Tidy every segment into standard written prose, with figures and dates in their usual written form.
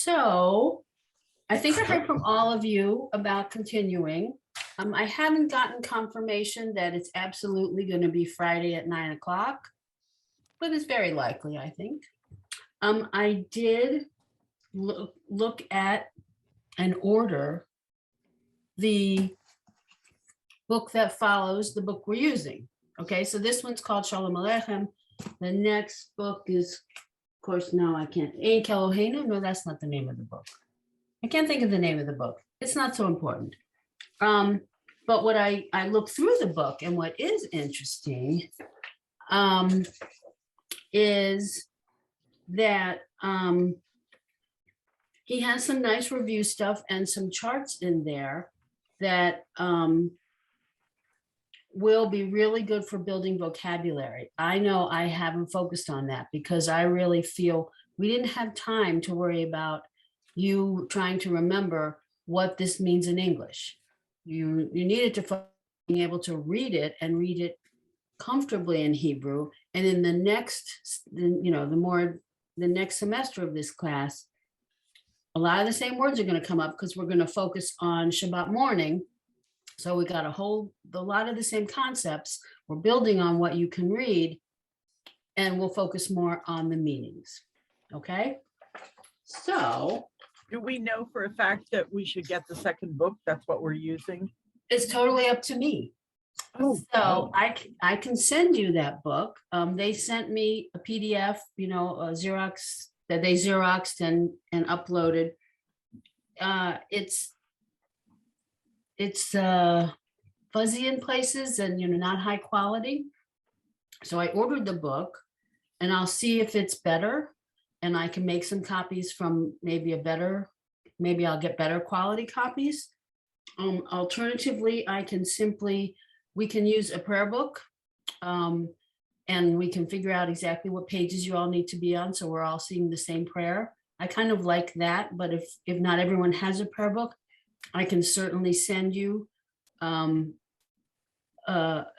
So I think I heard from all of you about continuing. I haven't gotten confirmation that it's absolutely going to be Friday at 9 o'clock, but it's very likely, I think. I did look at and order the book that follows the book we're using. Okay, so this one's called Shalom Aleichem. The next book is, of course, no, I can't. Ein Kelohenu. No, that's not the name of the book. I can't think of the name of the book. It's not so important. But what I looked through the book, and what is interesting is that he has some nice review stuff and some charts in there that will be really good for building vocabulary. I know I haven't focused on that because I really feel we didn't have time to worry about you trying to remember what this means in English. You needed to be able to read it and read it comfortably in Hebrew. And in the next, the next semester of this class, a lot of the same words are going to come up because we're going to focus on Shabbat morning. So we got a lot of the same concepts. We're building on what you can read, and we'll focus more on the meanings. Okay. So do we know for a fact that we should get the second book? That's what we're using. It's totally up to me. Oh, so I can send you that book. They sent me a PDF, a Xerox that they Xeroxed and uploaded. It's fuzzy in places and not high quality. So I ordered the book, and I'll see if it's better, and I can make some copies from maybe I'll get better quality copies. Alternatively, we can use a prayer book, and we can figure out exactly what pages you all need to be on, so we're all seeing the same prayer. I kind of like that, but if not everyone has a prayer book, I can certainly send you an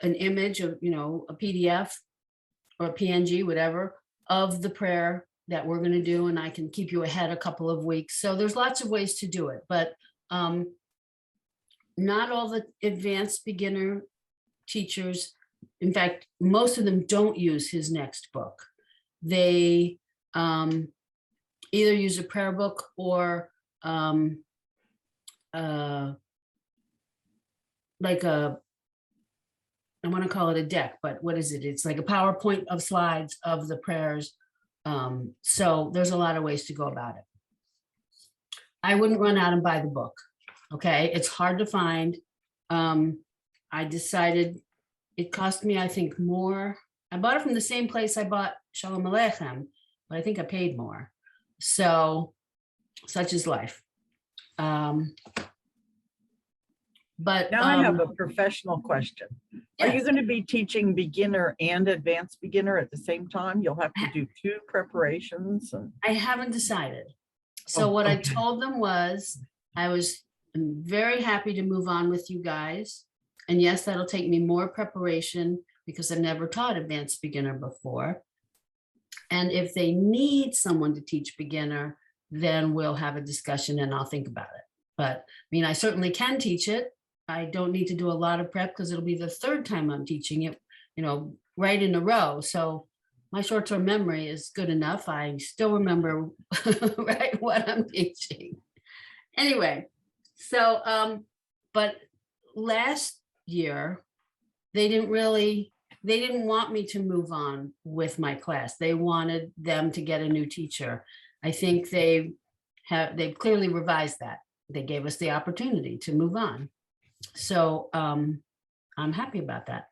image of, a PDF or a PNG, whatever, of the prayer that we're going to do, and I can keep you ahead a couple of weeks. So there's lots of ways to do it, but not all the advanced beginner teachers, in fact, most of them don't use his next book. They either use a prayer book or like I want to call it a deck, but what is it? It's like a PowerPoint of slides of the prayers. So there's a lot of ways to go about it. I wouldn't run out and buy the book. Okay, it's hard to find. I decided it cost me, I think, more. I bought it from the same place I bought Shalom Aleichem, but I think I paid more. So such is life. But now I have a professional question. Yes. Are you going to be teaching beginner and advanced beginner at the same time? You'll have to do two preparations. I haven't decided. So what I told them was I'm very happy to move on with you guys. And yes, that'll take me more preparation because I've never taught advanced beginner before. And if they need someone to teach beginner, then we'll have a discussion and I'll think about it. But I certainly can teach it. I don't need to do a lot of prep because it'll be the third time I'm teaching it, right in a row. So my short-term memory is good enough. I still remember right what I'm teaching. Anyway, so but last year they didn't want me to move on with my class. They wanted them to get a new teacher. I think they've clearly revised that. They gave us the opportunity to move on. So I'm happy about that.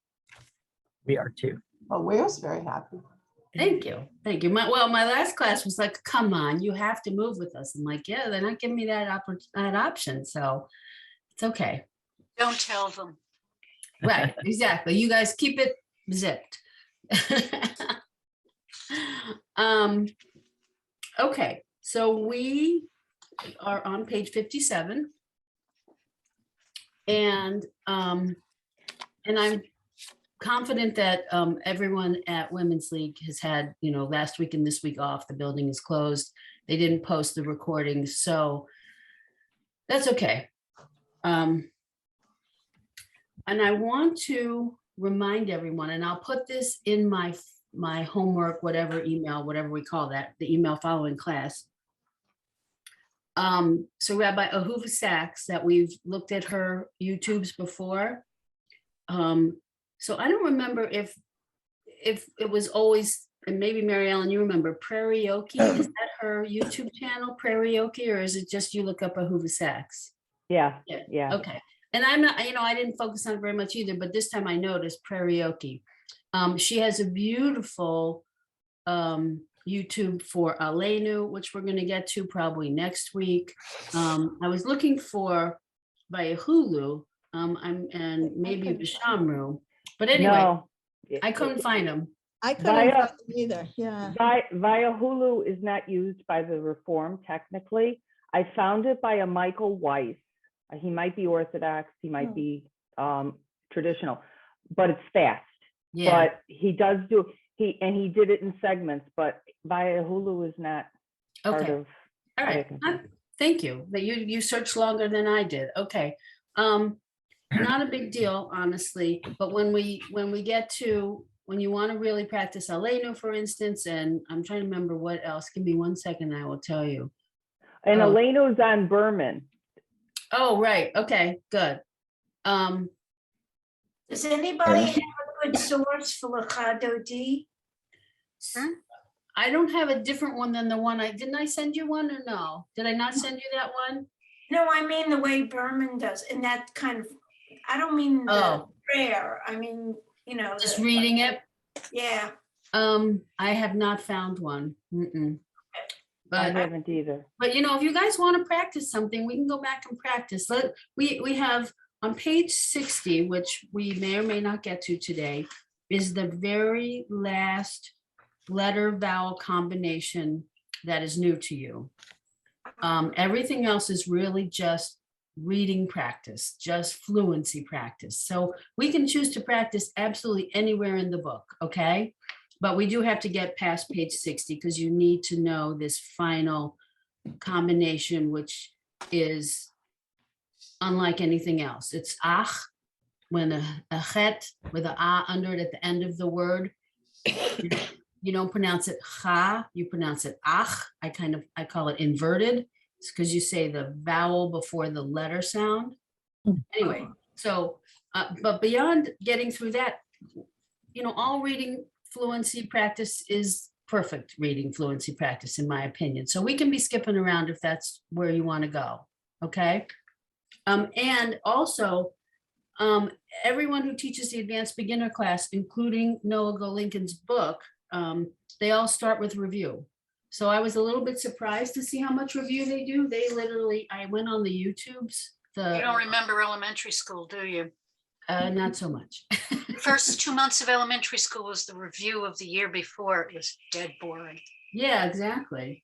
We are too. Oh, we're also very happy. Thank you. Thank you. My last class was like, come on, you have to move with us. I'm like, yeah, they're not giving me that option. So it's okay. Don't tell them. Right, exactly. You guys keep it zipped. Okay, so we are on page 57. And I'm confident that everyone at Women's League has had, last week and this week off. The building is closed, they didn't post the recordings, so that's okay. And I want to remind everyone, and I'll put this in my homework, whatever email, whatever we call that, the email following class. So Rabbi Ahuva Sachs, that we've looked at her YouTubes before. So I don't remember if it was always, and maybe Mary Ellen, you remember Prairieoki, is that her YouTube channel, Prairieoki, or is it just you look up Ahuva Sachs? Yeah. Okay. And I'm not, I didn't focus on it very much either, but this time I noticed Prairieoki. She has a beautiful YouTube for Aleinu, which we're going to get to probably next week. I was looking for Vayahulu, and maybe Vishamru, but anyway, No. I couldn't find them. I couldn't Via- find them either, yeah. Via Hulu is not used by the Reform technically. I found it by a Michael Weiss. He might be Orthodox, he might be traditional, but it's fast. Yeah. But he does do, he did it in segments, but via Hulu is not part Okay. of. All right. Thank you. That you searched longer than I did. Okay. Not a big deal, honestly, but when we get to, when you want to really practice Aleinu, for instance, and I'm trying to remember what else. Give me 1 second, I will tell you. And Oh. Elena's on Berman. Oh, right. Okay, good. Does anybody have a good source for Lachado D? I don't have a different one than the one didn't I send you one or no? Did I not send you that one? No, I mean the way Berman does, and that kind of, I don't mean the Oh. prayer, I mean, Just the- reading it? Yeah, I have not found one. I But haven't either. if you guys want to practice something, we can go back and practice. We have on page 60, which we may or may not get to today, is the very last letter vowel combination that is new to you. Everything else is really just reading practice, just fluency practice. So we can choose to practice absolutely anywhere in the book, okay? But we do have to get past page 60 because you need to know this final combination, which is unlike anything else. It's ach, when a chet with a ah under it at the end of the word. You don't pronounce it cha, you pronounce it ach. I call it inverted. It's because you say the vowel before the letter sound. Anyway, so, but beyond getting through that, all reading fluency practice is perfect reading fluency practice, in my opinion. So we can be skipping around if that's where you want to go, okay? And also, everyone who teaches the advanced beginner class, including Noah Golinkin's book, they all start with review. So I was a little bit surprised to see how much review they do. They literally, I went on the YouTubes. You don't remember elementary school, do you? Not so much. The first 2 months of elementary school was the review of the year before. It was dead boring. Yeah, exactly.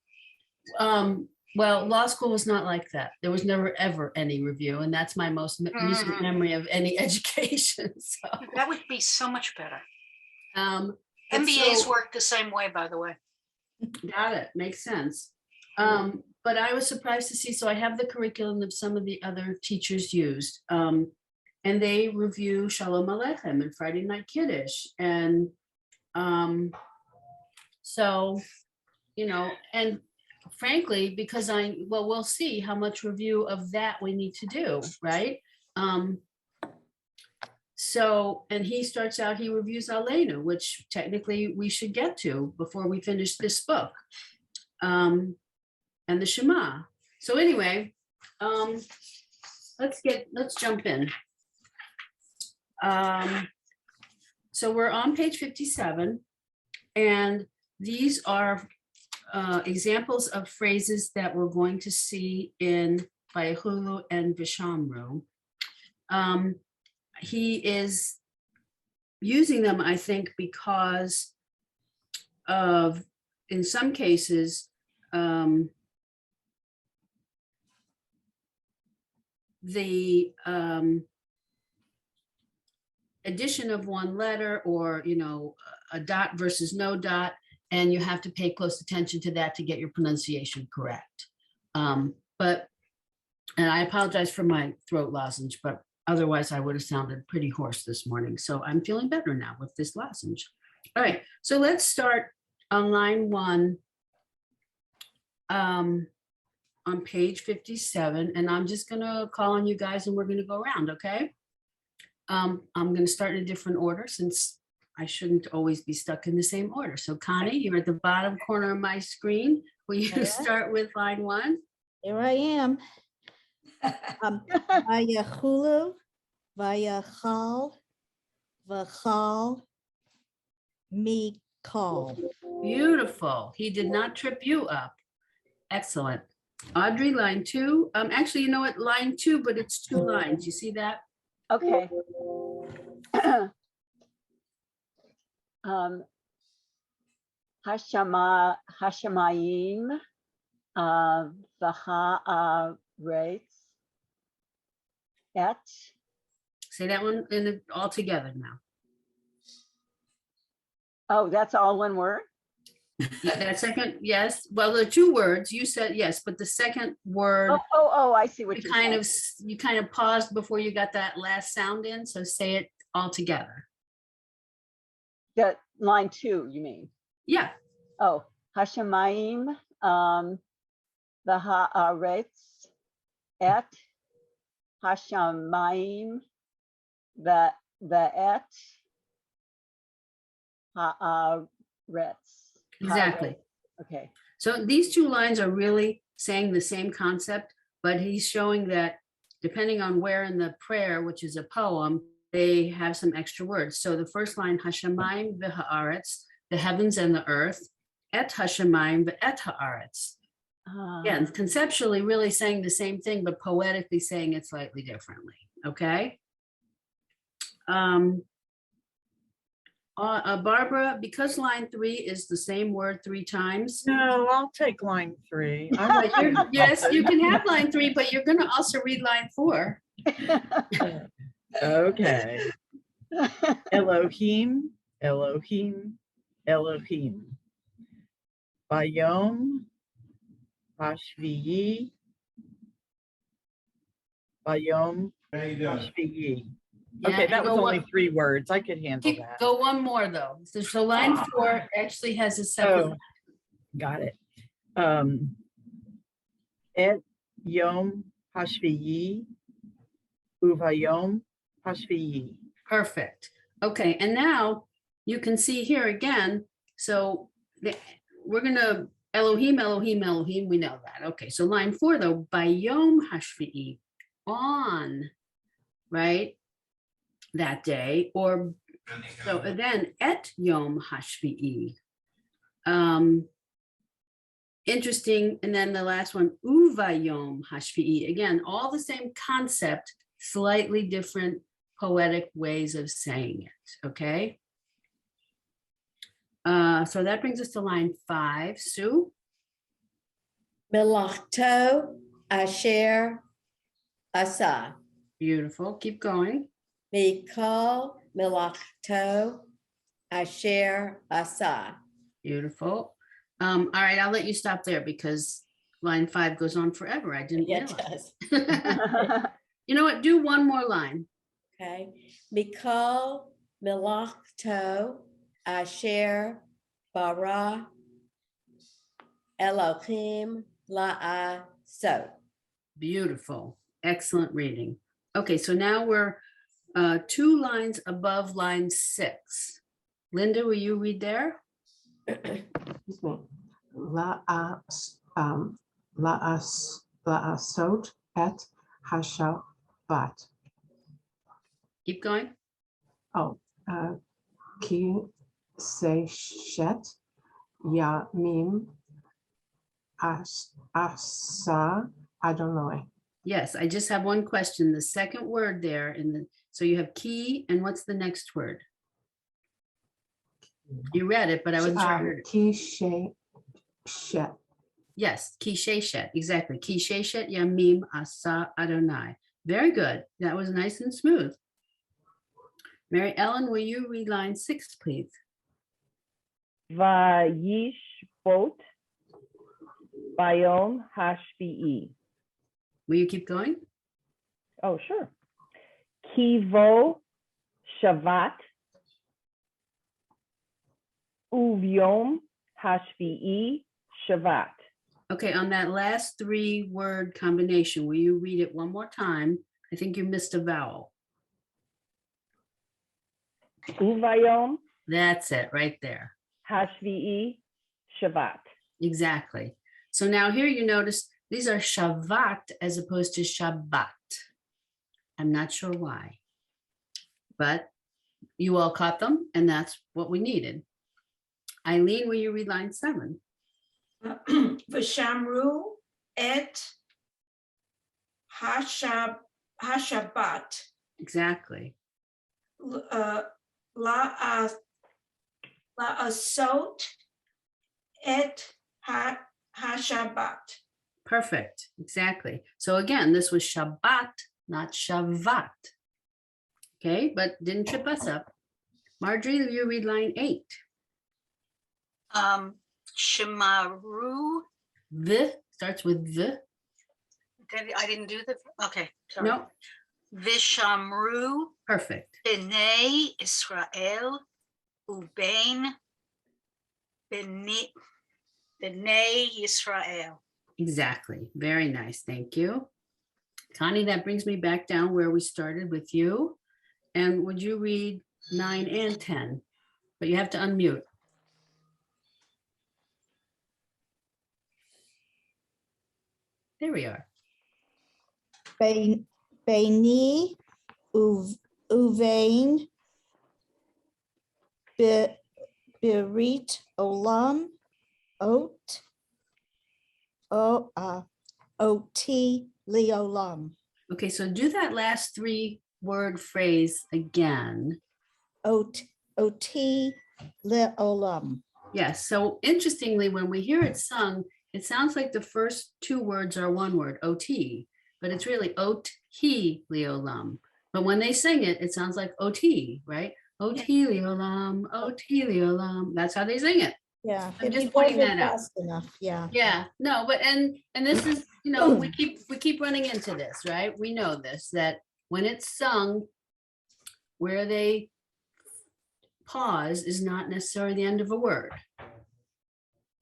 Well, law school was not like that. There was never, ever any review. And that's my most recent memory of any education. So, That would be so much better. but MBAs so- work the same way, by the way. Got it. Makes sense. But I was surprised to see, so I have the curriculum that some of the other teachers used. And they review Shalom Aleichem and Friday Night Kiddush. And so, and frankly, because we'll see how much review of that we need to do, right? So, and he starts out, he reviews Aleinu, which technically we should get to before we finish this book. And the Shema. So anyway, let's jump in. So we're on page 57, and these are examples of phrases that we're going to see in Vayahulu and Vishamru. He is using them, I think, because of, in some cases, the addition of one letter, or a dot versus no dot, And you have to pay close attention to that to get your pronunciation correct. And I apologize for my throat lozenge, but otherwise I would have sounded pretty hoarse this morning. So I'm feeling better now with this lozenge. All right, so let's start on line 1 on page 57. And I'm just gonna call on you guys and we're gonna go around, okay? I'm gonna start in a different order since I shouldn't always be stuck in the same order. So Connie, you're at the bottom corner of my screen. Will you All right. start with line 1? Here I am. Vayachulu, vayachal, vachal, mikal. Beautiful. He did not trip you up. Excellent. Audrey, line 2. Actually, you know what? Line 2, but it's 2 lines. You see that? Okay. Hashamayim, v'ha'aretz, et. Say that one all together now. Oh, that's all one word? Yeah, that second, yes. Well, the 2 words you said yes, but the second word, Oh, I see what you you're kind saying. of you kind of paused before you got that last sound in. So say it all together. That line 2, you mean? Yeah. Oh, Hashamayim, v'ha'aretz, et. Hashamayim, v'et. Haaretz. Exactly. Okay. So these 2 lines are really saying the same concept, but he's showing that depending on where in the prayer, which is a poem, they have some extra words. So the first line, Hashamayim v'haaretz, the heavens and the earth, et Hashamayim v'et haaretz. Again, conceptually really saying the same thing, but poetically saying it slightly differently. Okay. Barbara, because line 3 is the same word 3 times. No, I'll take line 3. Yes, you can have line 3, but you're going to also read line 4. Okay. Elohim, Elohim, Elohim. Bayom Hashviyi. Bayom Hashviyi. Okay, that was only 3 words. I could handle that. Go one more though. So line 4 actually has a separate. Oh, got it. Et Yom Hashviyi, Uvayom Hashviyi. Perfect. Okay, and now you can see here again. So we're gonna Elohim, Elohim, Elohim. We know that. Okay, so line 4 though, Bayom Hashvi'i, on, right, that day, or so then Et Yom Hashvi'i. Interesting. And then the last one, Uvayom Hashvi'i. Again, all the same concept, slightly different poetic ways of saying it. Okay. So that brings us to line 5. Sue. Melachto asher asa. Beautiful. Keep going. Mikal melachto asher asa. Beautiful. All right, I'll let you stop there because line 5 goes on forever. I didn't Yeah, it realize. does. You know what? Do one more line. Okay. Mikal melachto asher bara Elohim la'asot. Beautiful. Excellent reading. Okay, so now we're 2 lines above line 6. Linda, will you read there? Excuse me. La'asot et hashavat. Keep going. Oh, ki seishet yamim asa Adonai. Yes, I just have one question. The second word there so you have key, and what's the next word? You read it, but I wasn't sure I heard it. Ki sheishet. Yes, ki sheishet, exactly. Ki sheishet yamim asa Adonai. Very good. That was nice and smooth. Mary Ellen, will you read line 6, please? vayishbot bayom hashvi'i. Will you keep going? Oh, sure. Kivo shavat uvyom hashvi'i shavat. Okay, on that last 3-word combination, will you read it one more time? I think you missed a vowel. Uvayom That's it right there. hashvi'i shavat. Exactly. So now here you notice these are Shavat as opposed to Shabbat. I'm not sure why, but you all caught them and that's what we needed. Eileen, will you read line 7? V'shamru et hashabat Exactly. la'asot et hashabat. Perfect. Exactly. So again, this was Shabbat, not Shavat. Okay, but didn't trip us up. Marjorie, will you read line 8? Shemaru. The starts with the. I didn't do the, okay, sorry. No, Vishamru perfect. b'nei Israel ubein b'nei Yisrael. Exactly. Very nice. Thank you. Connie, that brings me back down where we started with you. And would you read 9 and 10? But you have to unmute. There we are. Beini uvein berit olam ot oti leolam. Okay, so do that last 3-word phrase again. Oti leolam. Yes. So interestingly, when we hear it sung, it sounds like the first 2 words are one word, OT, but it's really ot he leolam. But when they sing it, it sounds like OT, right? OT leolam, OT leolam. That's how they sing it. Yeah, I'm if just you pointing does it that out. fast enough, yeah. Yeah, no, but and this is, you know, we keep running into this, right? We know this, that when it's sung, where they pause is not necessarily the end of a word.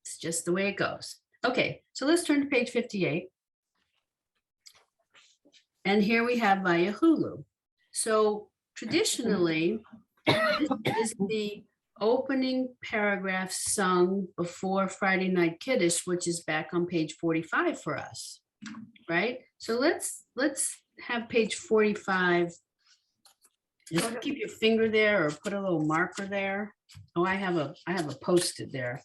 It's just the way it goes. Okay, so let's turn to page 58. And here we have Vayahulu. So traditionally, this is the opening paragraph sung before Friday Night Kiddush, which is back on page 45 for us, right? So let's have page 45. Just keep your finger there or put a little marker there. Oh, I have a Post-it there.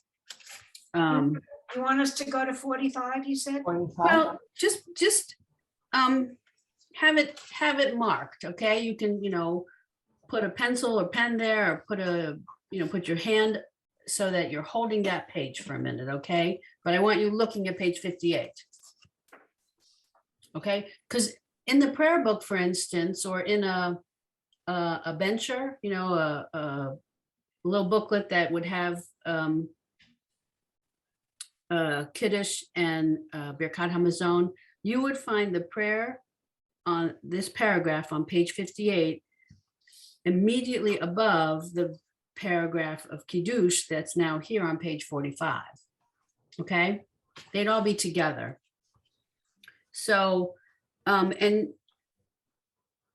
You want us to go to 45, you said? 25. Well, just have it marked, okay? You can, put a pencil or pen there or put your hand so that you're holding that page for a minute, okay? But I want you looking at page 58. Okay, because in the prayer book, for instance, or in a bencher, a little booklet that would have Kiddush and Birkat Hamazon, you would find the prayer on this paragraph on page 58 immediately above the paragraph of Kiddush that's now here on page 45. Okay, they'd all be together. So, and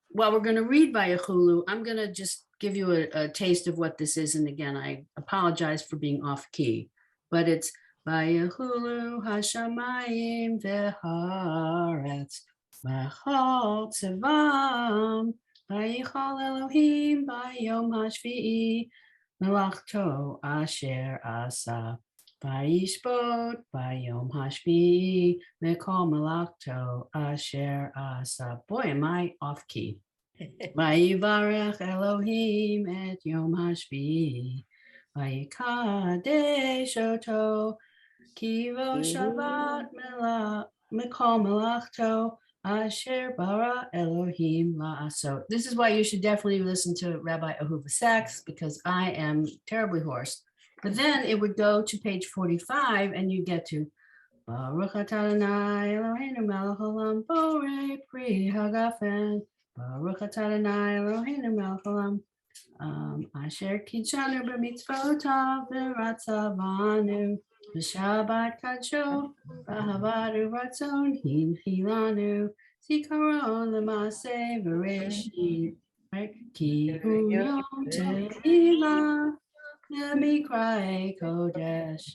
while we're going to read Vayachulu, I'm going to just give you a taste of what this is. And again, I apologize for being off key, but it's Vayachulu Hashamayim Veharetz V'chol Tzevam Vayichol Elohim Bayom Hashvi'i Melachto Asher Asa Vayishbot Bayom Hashvi'i Mekol Melachto Asher Asa. Boy, am I off key. Vayivarech Elohim et Yom Hashvi'i Vayikadesh Oto Kivo Shabbat Mekol Melachto Asher bara Elohim la'asot. This is why you should definitely listen to Rabbi Ahuva Sachs, because I am terribly hoarse But then it would go to page 45 and you get to Baruch atah Adonai Eloheinu melech haolam borei pri hagafen. Baruch atah Adonai Eloheinu melech haolam asher kitshanu b'mitzvotav v'ratzavanu v'shabbat kadsho v'ahavadu ratzon hinchilanu zikaron l'maseh v'reshit. Right? Ki hu yom te'ilah Mikra Kodesh,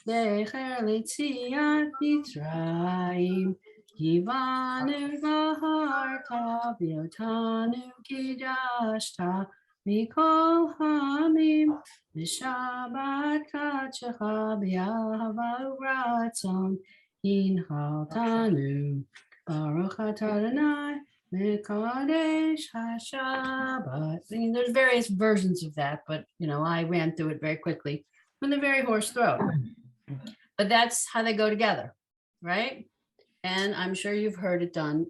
Zecher Litziat Mitzrayim, Yivanu Vaharta V'yotanu Kidashta Mikol Hamim, V'Shabbat Kadshecha B'Yahava Ratzon, Hinchaltanu, Baruch atah Adonai, Mekadesh HaShabbat. I mean, there's various versions of that, but I ran through it very quickly with a very hoarse throat. But that's how they go together, right? And I'm sure you've heard it done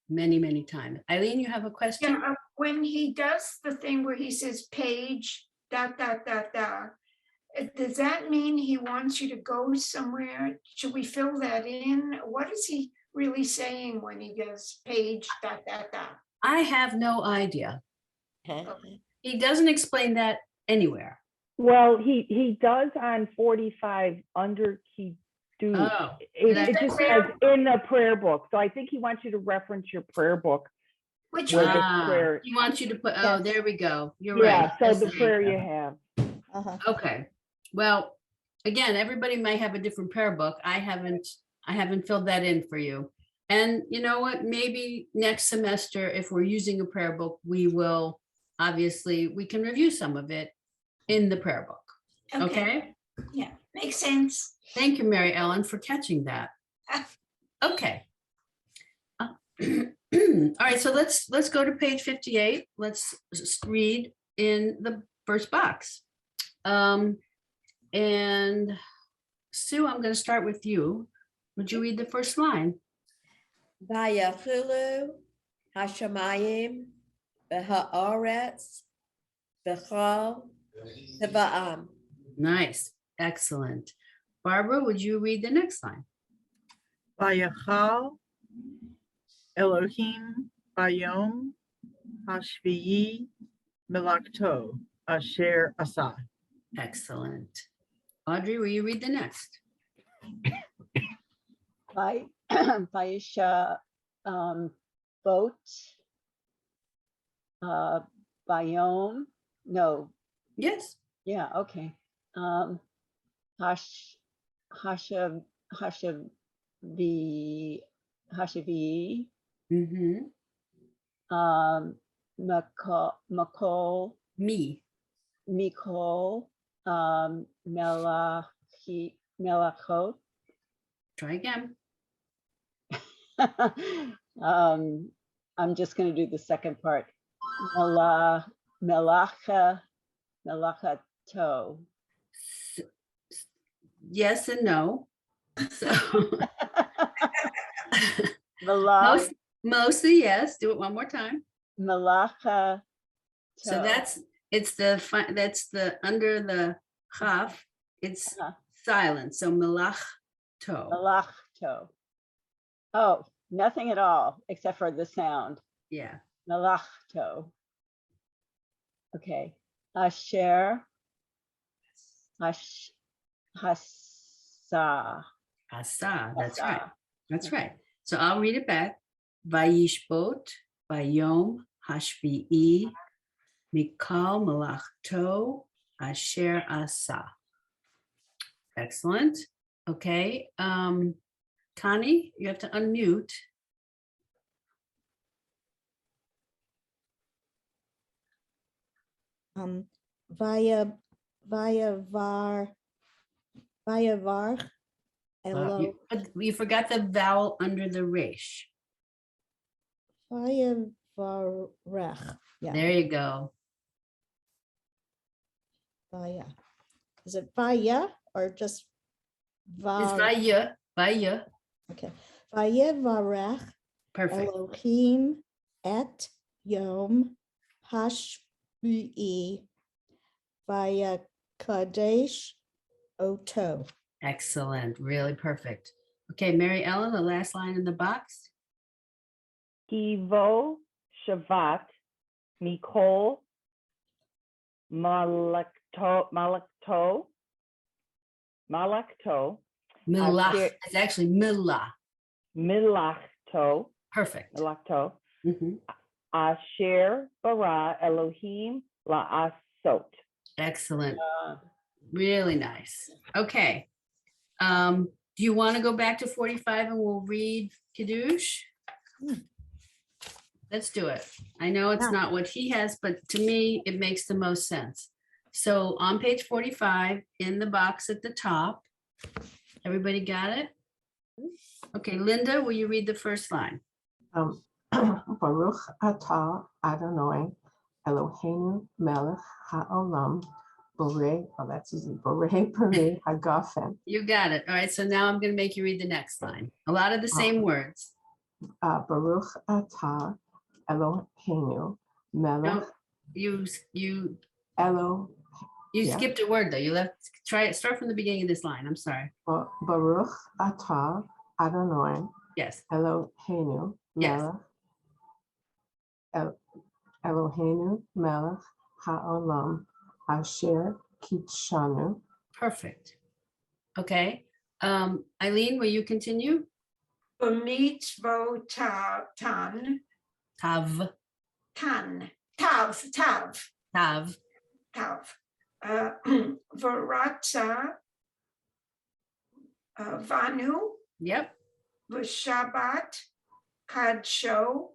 many, many times. Eileen, you have a question? Yeah, when he does the thing where he says page, dot, dot, dot, dot, does that mean he wants you to go somewhere? Should we fill that in? What is he really saying when he does page, dot, dot, dot? I have no idea. He doesn't explain that anywhere. Well, he does on 45 under key do. Oh, It just says in the prayer book. So I think he wants you to reference your prayer book. Which Where one? the prayer, he wants you to put, oh, there we go. You're yeah, right. so the prayer you have. Okay, well, again, everybody might have a different prayer book. I haven't filled that in for you. And you know what, maybe next semester, if we're using a prayer book, we can review some of it in the prayer book. Okay? Yeah, makes sense. Thank you, Mary Ellen, for catching that. Okay. All right, so let's go to page 58. Let's just read in the first box. And Sue, I'm going to start with you. Would you read the first line? Vayachulu hashamayim v'ha'aretz v'chol teva'am. Nice, excellent. Barbara, would you read the next line? Vayachal Elohim bayom hashviyi melakto asher asa. Excellent. Audrey, will you read the next? Vaisha boat Bayom. No. Yes. Yeah, okay. Hashavi. Mm-hmm. Makol. Mikol. Melachot. Try again. I'm just going to do the second part. Melachato. Yes and no. So mostly yes. Do it one more time. Melachato. So that's the under the chaf. It's silent. So melachto. Melachto. Oh, nothing at all except for the sound. Yeah. Melachto. Okay. Asher. Hasa. That's right. That's right. So I'll read it back. Vayishbot bayom hashvi'i mikal melachto asher asa. Excellent. Okay. Connie, you have to unmute. Vayavar. You forgot the vowel under the resh. Vayavarech. Yeah. There you go. Vaya. Is it Vaya or just It's Var? Vaya. Okay. Vayavarech Perfect. Elohim et Yom Hashvi'i Vaya Kadesh Oto. Excellent, really perfect. Okay, Mary Ellen, the last line in the box. Kivo Shavat Mikol Malakto Milah, share- it's actually Milah. Milachto Perfect. Mhm. Asher bara Elohim la'asot. Excellent, Uh, really nice. Okay. Do you want to go back to 45 and we'll read Kiddush? Let's do it. I know it's Yeah. not what he has, but to me, it makes the most sense. So on page 45, in the box at the top, everybody got it? Okay, Linda, will you read the first line? Baruch atah Adonai Eloheinu melech haolam borei, oh, that's easy, borei peri hagafen. You got it. All right, so now I'm going to make you read the next line. A lot of the same words. Baruch atah Eloheinu melech No, you Elo, yeah. skipped a word though. You left, try it, start from the beginning of this line. I'm sorry. Baruch atah Adonai Yes, Eloheinu Yes. melech Eloheinu melech haolam asher kitshanu. perfect. Okay. Eileen, will you continue? B'mitzvot tan, Tav, tav. tav. Varatza Vanu Yep. V'Shabbat Kadsho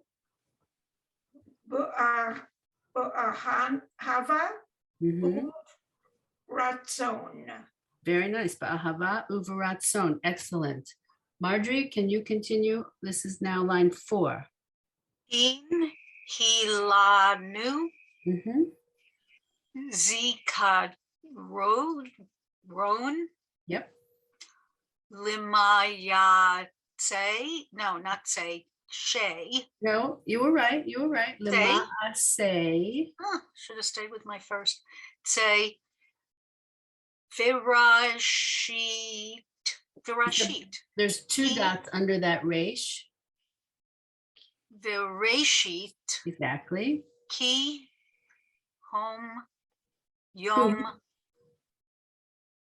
Hava Mhm. Ratzon. Very nice. Ba'ahava uvaratzon. Excellent. Marjorie, can you continue? This is now line 4. In Hilanu Mhm. Zikad Ron Yep. Limayate. No, not say. Shay. No, you were right. You were right. Lema'aseh. Should have stayed with my first. Say Virashit. There's 2 dots under that resh. Virashit. Exactly. Ki Hom Yom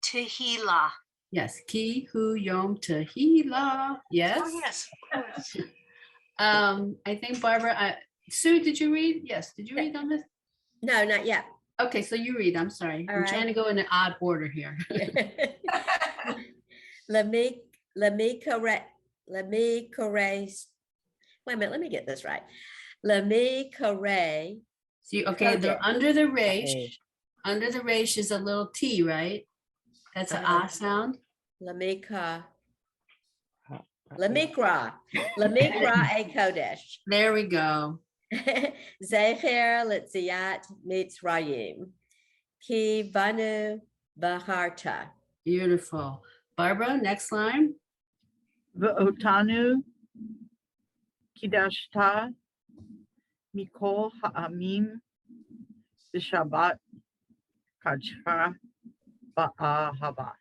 Tehila. Yes. Ki hu yom tehila. Yes. Oh, yes, of course. I think Barbara, Sue, did you read? Yes. Did you read on this? No, not yet. Okay, so you read. I'm sorry. All I'm trying to right. go in an odd order here. Let me correct. Wait a minute, let me get this right. Let me correct. See, okay, they're Kodesh. under the resh. Okay. Under the resh is a little T, right? That's an ah sound. Let me kra a kodesh. There we go. Zecher letziat mitzrayim. Ki vanu baharta. Beautiful. Barbara, next line. V'otanu kidashta mikol ha'amim b'shabbat kadsha ba'ahava.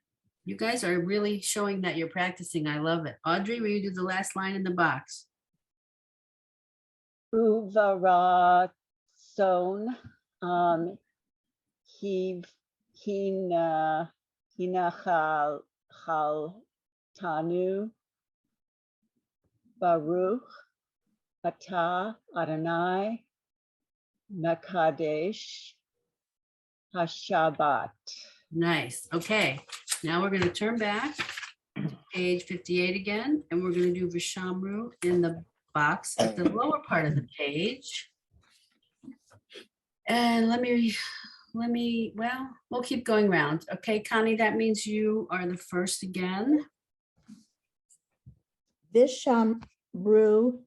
You guys are really showing that you're practicing. I love it. Audrey, will you do the last line in the box? Uvaratzon. Hinachal Tanu Baruch Atah Adonai Makadesh Hashabbat. Nice. Okay. Now we're going to turn back to page 58 again, and we're going to do Vishamru in the box at the lower part of the page. And well, we'll keep going around. Okay, Connie, that means you are the first again. Vishamru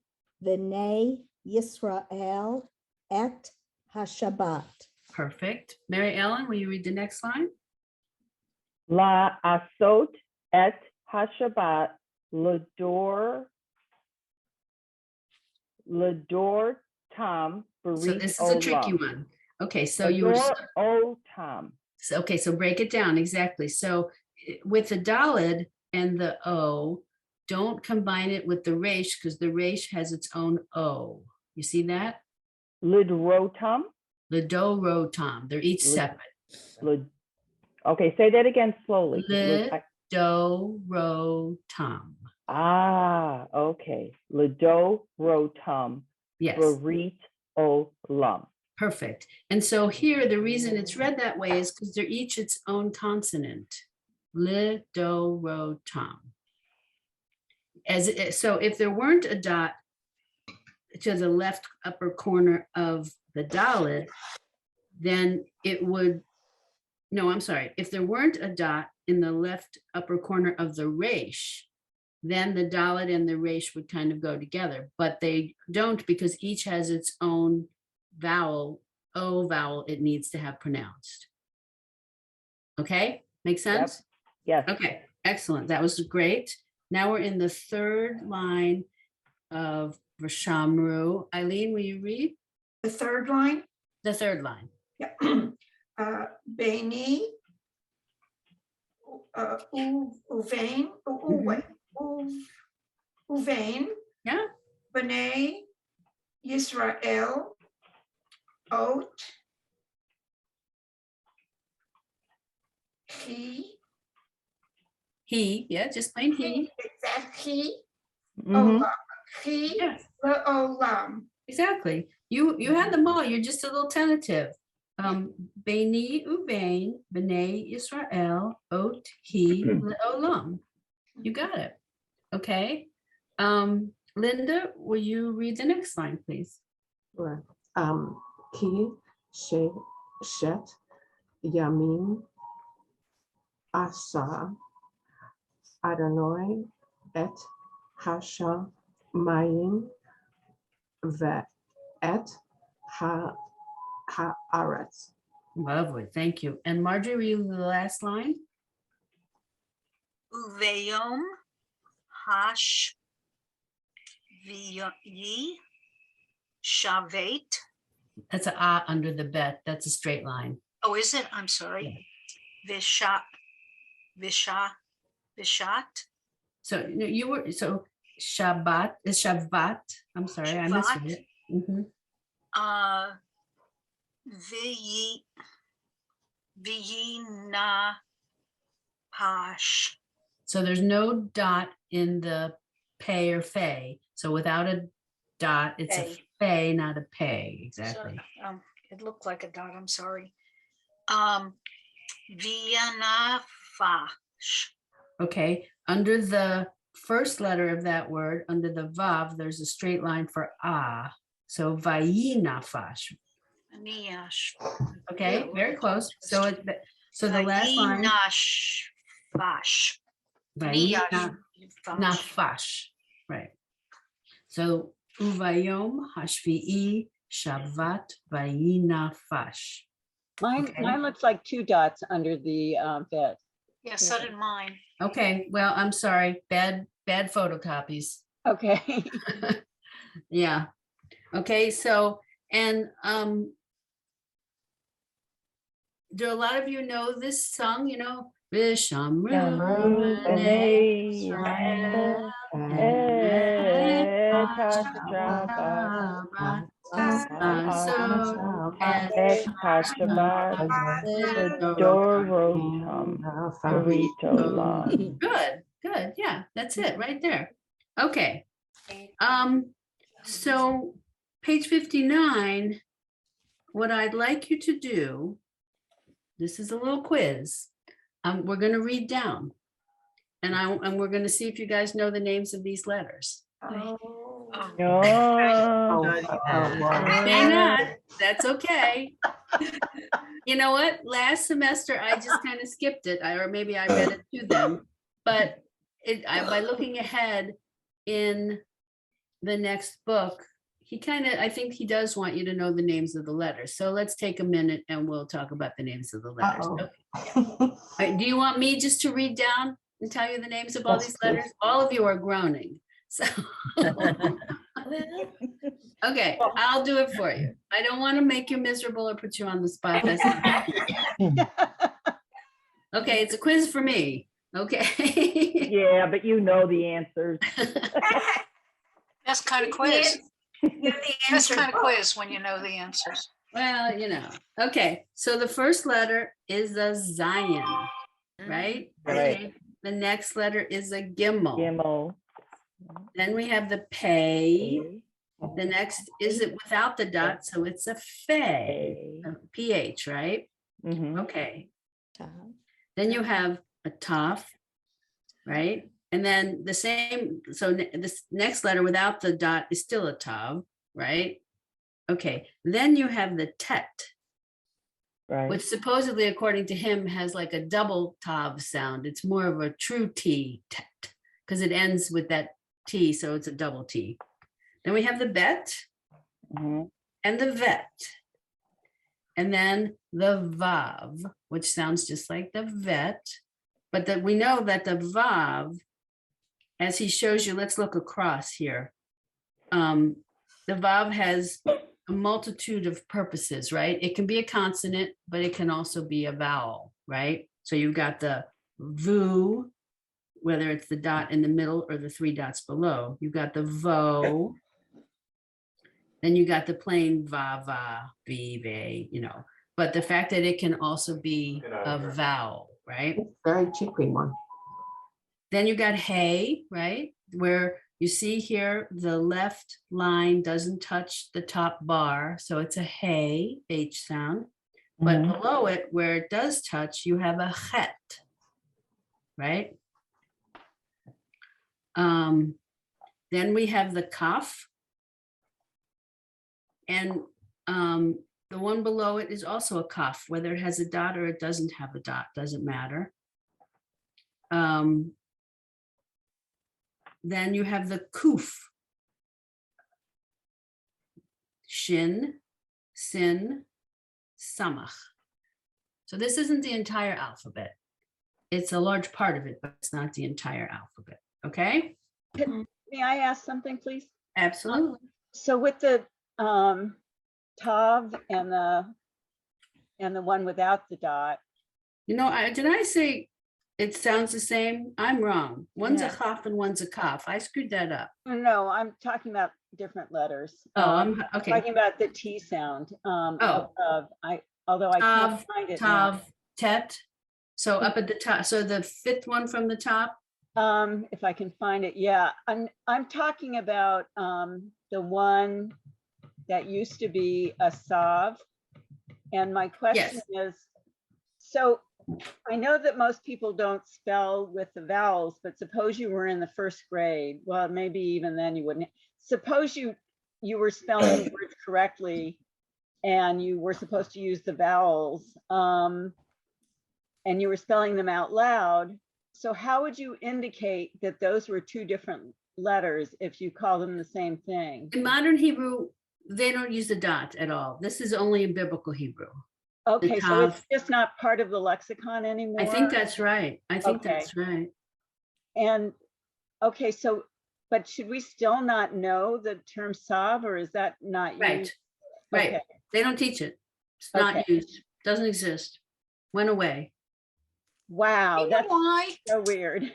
v'nei Yisrael et Hashabbat. Perfect. Mary Ellen, will you read the next line? La asot et hashabat ledor tam So barit this is a tricky olam. one. Okay, so you were Ledor o tam. So, okay, so break it down, exactly. So with the Dalid and the O, don't combine it with the Resh because the Resh has its own O. You see that? Lidrotam. Lidorotam, they're each Lid- separate. Lid- Okay, say that again slowly. 'cause Lidorotam. Okay. Lidorotam. Yes. Barit olam. Perfect. And so here, the reason it's read that way is because they're each its own consonant. Li, do, ro, tom. So if there weren't a dot to the left upper corner of the Dalit, then it would, no, I'm sorry. If there weren't a dot in the left upper corner of the Resh, then the Dalit and the Resh would kind of go together, but they don't because each has its own vowel, O vowel it needs to have pronounced. Okay, make sense? Yes. Okay, excellent. That was great. Now we're in the third line of Vashamru. Eileen, will you read The third line, the third line? yeah. Beni, Uvain, Uvain, Yeah, B'nai Yisrael, Ot, he, yeah, just plain he. He, Mhm. Olam, He, Yes, Olam. exactly. You had them all. You're just a little tentative. Beni uvain, b'nai Yisrael, ot he le'olam. You got it. Okay. Linda, will you read the next line, please? Sure. Ki shet yamin asa Adonai et hashamayim ve'et haaretz. Lovely, thank you. And Marjorie, will you read the last line? Uveyom hash vi shavet. That's a ah under the bet. That's a straight line. Oh, is it? I'm sorry. Vishat. So no, you were Shabbat is Shabbat. I'm sorry, I misread Shabbat. it. Mhm. Viyina hash. So there's no dot in the pay or fay. So without a dot, it's a Fay. fay, not a pay. Exactly. So, it looked like a dot, I'm sorry. Vienna fash. Okay, under the first letter of that word, under the vav, there's a straight line for ah. So vayinafash. Niash. Okay, very close. So the last line. Vayinash fash. Nafash, right. So uvayom hashvi'i shavat vayinafash. Mine, Okay. mine looks like 2 dots under the vet. Yeah, so did mine. Okay, well, I'm sorry, bad photocopies. Okay. Yeah. Okay, so, and do a lot of you know this song, you know? Vishamru B'nai Yisrael, Et so Et Hashabat Dorotam Baritolam. Good, yeah, that's it, right there. Okay, so page 59, what I'd like you to do, this is a little quiz. We're gonna read down. And we're gonna see if you guys know the names of these letters. Oh. No. May not, that's okay. You know what? Last semester, I just kind of skipped it, or maybe I read it to them. But by looking ahead in the next book, I think he does want you to know the names of the letters. So let's take a minute and we'll talk about the names of the letters. Okay. All right, do you want me just to read down and tell you the names of all Yes, these please. letters? All of you are groaning. So, okay, I'll do it for you. I don't want to make you miserable or put you on the spot. That's not- Okay, it's a quiz for me. Okay. Yeah, but you know the answers. That's kind of quiz. You have the That's answer. kind of quiz when you know the answers. Well, you know. Okay, so the first letter is a Zion, right? Right. Okay. The next letter is a Gimel. Gimel. Then we have the Pei. A, The next is it without the dot, so it's a Fe, A. PH, right? Mhm. Okay. Tav. Then you have a Taf, right? And then the same, so this next letter without the dot is still a Tav, right? Okay, then you have the Tet, Right. which supposedly, according to him, has like a double Tav sound. It's more of a true T, Tet, because it ends with that T, so it's a double T. Then we have the Bet Mhm. and the Vet. And then the Vav, which sounds just like the Vet, but that we know that the Vav, as he shows you, let's look across here. The Vav has a multitude of purposes, right? It can be a consonant, but it can also be a vowel, right? So you've got the Vu, whether it's the dot in the middle or the three dots below. You've got the Vo. Then you got the plain va, va, be, ve, you know. But the fact that it can also be a vowel, right? It's very chickly one. Then you got hey, right? Where you see here, the left line doesn't touch the top bar. So it's a hey, H sound. But Mhm. below it, where it does touch, you have a het, right? Then we have the kaf. And the one below it is also a kaf, whether it has a dot or it doesn't have a dot, doesn't matter. Then you have the kuf, shin, sin, samach. So this isn't the entire alphabet. It's a large part of it, but it's not the entire alphabet. Okay? May I ask something, please? Absolutely. So with the Tav and the one without the dot, You know, did I say it sounds the same? I'm wrong. One's a Yeah. kaf and one's a kaf. I screwed that up. no, I'm talking about different letters. Oh, I'm okay. Talking about the T sound. Oh. Although I can't Tav, find it now. Tav, Tet. So up at the top, so the fifth one from the top. If I can find it, yeah. I'm talking about the one that used to be a Sav. And my question is, so I know that most people don't spell with the vowels, but suppose you were in the first grade. Well, maybe even then you wouldn't. Suppose you were spelling the words correctly and you were supposed to use the vowels and you were spelling them out loud. So how would you indicate that those were two different letters if you call them the same thing? In modern Hebrew, they don't use the dot at all. This is only in biblical Hebrew. Okay, so it's Tav. just not part of the lexicon anymore? I think that's right. I think Okay. that's right. And, okay, so, but should we still not know the term Sav, or is that not Right. used? Right. Okay. They don't teach it. It's not Okay. used. Doesn't exist. Went away. Wow, You know that's why? so weird.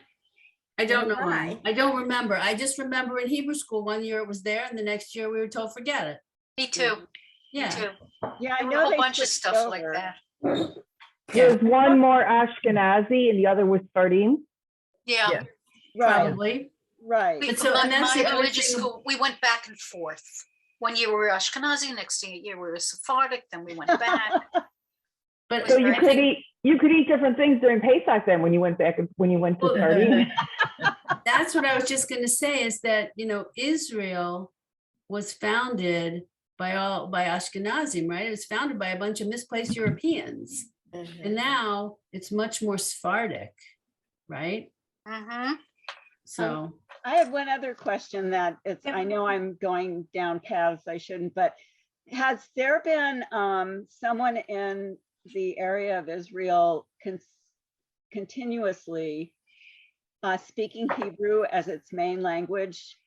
I don't know why. Why? I don't remember. I just remember in Hebrew school, one year it was there and the next year we were told, forget it. Me too. Me Yeah. too. Yeah, I There were a know whole they bunch of switched stuff like over. that. Yeah, There's one more Ashkenazi and the other was Sfardim. Yeah. Yeah. Right, probably. right. We, But so- my, and that's my the other religious thing- school, we went back and forth. One year we were Ashkenazi, next year we were Sephardic, then we went back. But So you I could think- eat different things during Pesach then when you went back, when you went to Well, Sfardim. That's what I was just going to say is that, you know, Israel was founded by Ashkenazim, right? It was founded by a bunch of misplaced Europeans. And now it's much more Sephardic, right? Mhm. So, I have one other question that it's, I know I'm going down paths I shouldn't, but has there been someone in the area of Israel continuously speaking Hebrew as its main language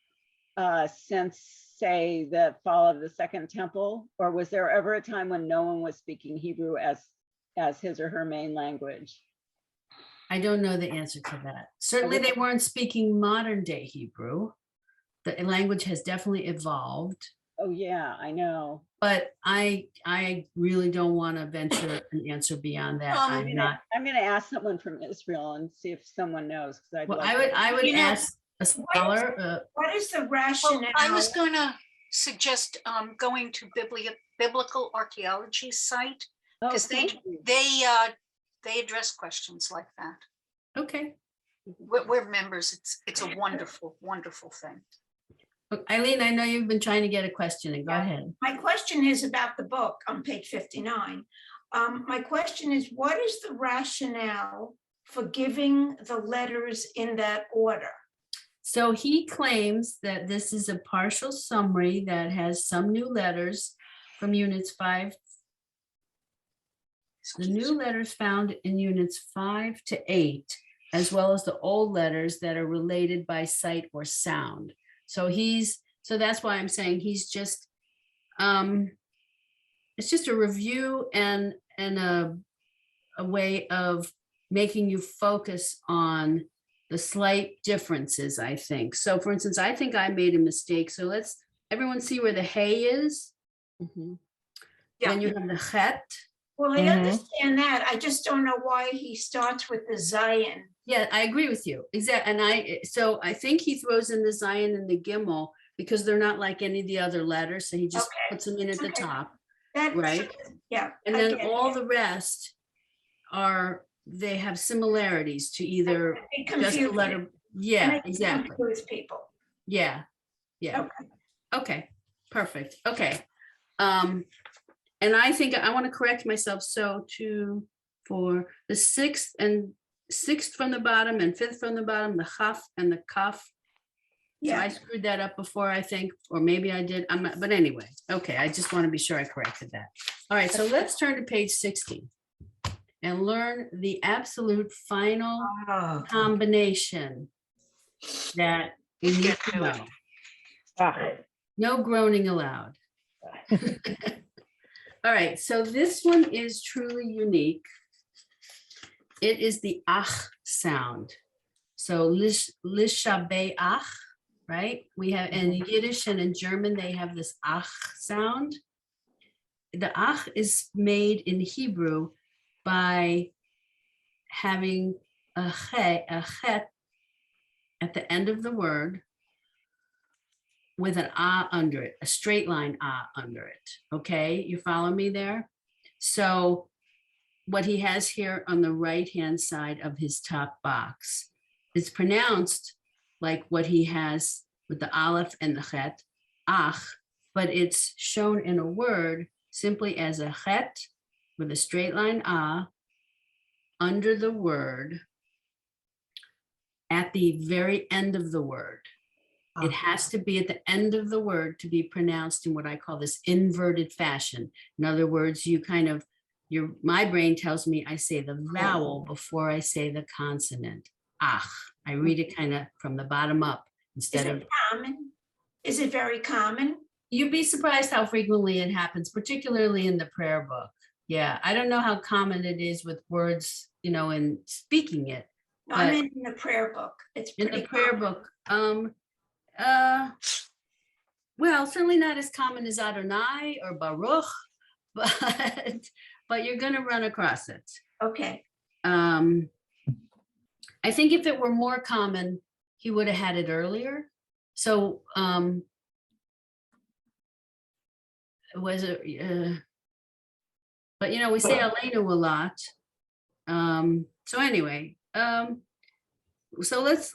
since, say, the fall of the Second Temple? Or was there ever a time when no one was speaking Hebrew as his or her main language? I don't know the answer to that. Certainly they weren't speaking modern day Hebrew. The language has definitely evolved, Oh, yeah, I know. but I really don't want to venture an answer beyond that. I'm not. I'm gonna ask someone from Israel and see if someone knows, because I'd Well, like. I would You know, ask a scholar. What is the Well, rationale? I was going to suggest going to biblical archaeology site Oh, because thank you. they address questions like that. Okay. We're members. It's a wonderful, wonderful thing. Look, Eileen, I know you've been trying to get a question in. Go ahead. My question is about the book on page 59. My question is, what is the rationale for giving the letters in that order? So he claims that this is a partial summary that has some new letters from units 5. The new letters found in units 5 to 8, as well as the old letters that are related by sight or sound. So that's why I'm saying he's just, it's just a review and a way of making you focus on the slight differences, I think. So for instance, I think I made a mistake. So let's everyone see where the hey is. Mhm. Then you have the chet. Well, I Mhm. understand that. I just don't know why he starts with the Zion. Yeah, I agree with you. Exactly. And I think he throws in the Zion and the Gimel because they're not like any of the other letters. So he just Okay. puts them in at the Okay. top. That, Right. Yeah. And I then get all it. the rest they have similarities to either It just the confuses- letter. and Yeah, it exactly. confuses people. Yeah. Yeah. Okay. Okay, perfect. Okay. And I think I want to correct myself. So for the sixth from the bottom and fifth from the bottom, the chaf and the kaf. So I Yeah. screwed that up before, I think, or maybe I did. I'm not, but anyway, okay. I just want to be sure I corrected that. All right, so let's turn to page 60 and learn the absolute final Oh, combination that we Let's need get to to it. know. Ah, No groaning allowed. All right, so this one is truly unique. It is the ach sound. So lishabe ach, right? We have in Yiddish and in German, they have this ach sound. The ach is made in Hebrew by having a chet at the end of the word with an ah under it, a straight line ah under it. Okay, you follow me there? So what he has here on the right-hand side of his top box is pronounced like what he has with the aleph and the chet, ach, but it's shown in a word simply as a chet with a straight line ah under the word at the very end of the word. It has to be at the end of the word to be pronounced in what I call this inverted fashion. In other words, my brain tells me I say the vowel before I say the consonant. Ach, I read it kind of from the bottom up is instead of. it common? Is it very common? You'd be surprised how frequently it happens, particularly in the prayer book. Yeah, I don't know how common it is with words, in speaking it. No, I But- mean in the prayer book. It's In pretty the prayer common. book, well, certainly not as common as Adonai or Baruch, but you're gonna run across it. Okay. I think if it were more common, he would have had it earlier. So, was it, but we say Aleinu a lot. So anyway, so let's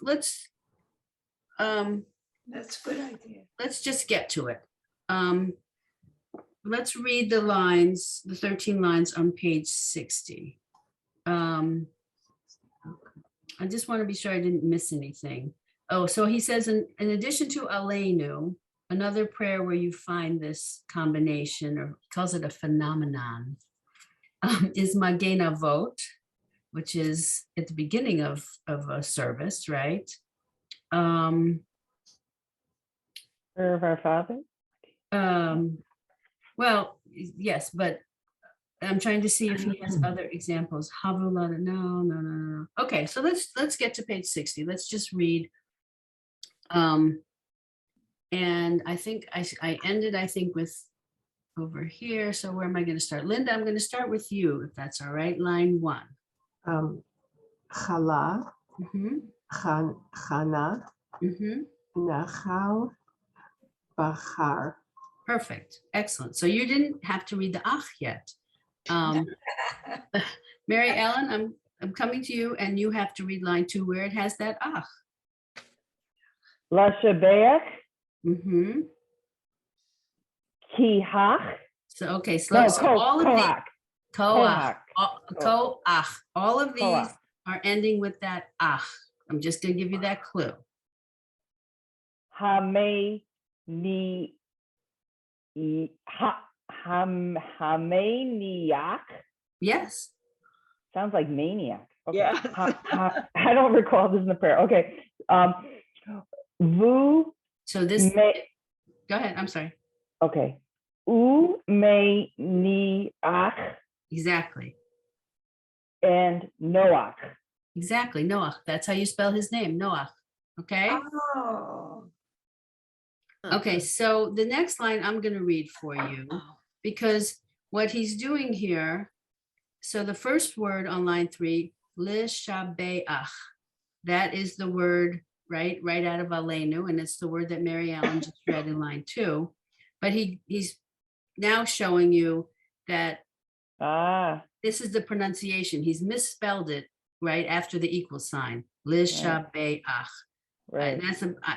That's a good idea. let's just get to it. Let's read the lines, the 13 lines on page 60. I just want to be sure I didn't miss anything. Oh, so he says, in addition to Aleinu, another prayer where you find this combination, or he calls it a phenomenon, is Magen Avot, which is at the beginning of a service, right? Prayer of our Father. Well, yes, but I'm trying to see if he has other examples. Havula, no. Okay, so let's get to page 60. Let's just read. And I think I ended, I think, with over here. So where am I going to start? Linda, I'm going to start with you, if that's all right. Line 1. Chala, Mhm, Chana, mhm. Nachal, Bachar. Perfect. Excellent. So you didn't have to read the ach yet. Mary Ellen, I'm coming to you, and you have to read line 2 where it has that ach. Lashabeach, Mm-hmm. Kihach. So okay, No, so all of the Koach. koach, Koach. koach, all of these Koach. are ending with that ach. I'm just going to give you that clue. Hameniach. Yes. Sounds like maniac. Okay. Yes. I don't recall this in the prayer. Okay. Vu So this. me, Go ahead. I'm sorry. okay. U me niach Exactly. and Noach. Exactly. Noach. That's how you spell his name. Noach. Okay. Oh, Okay. So the next line I'm going to read for you because what he's doing here. So the first word on line 3, lishabeach. That is the word right out of Aleinu, and it's the word that Mary Ellen just read in line 2. But he's now showing you that this is the pronunciation. He's misspelled it right after the equal sign. Lishabeach. Right.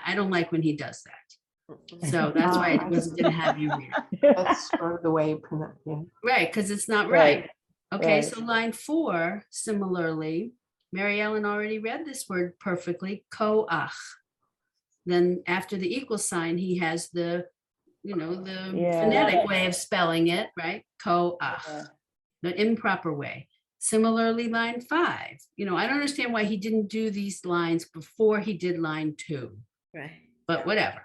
I don't like when he does that. So that's why I wasn't going to have you read it. That's sort of the way you pronounce it. Right, because it's not right. Okay, Right. so line 4, similarly, Mary Ellen already read this word perfectly, koach. Then after the equal sign, he has the, the Yeah. phonetic way of spelling it, right? Koach, the improper way. Similarly, line 5, I don't understand why he didn't do these lines before he did line 2, Right. but whatever.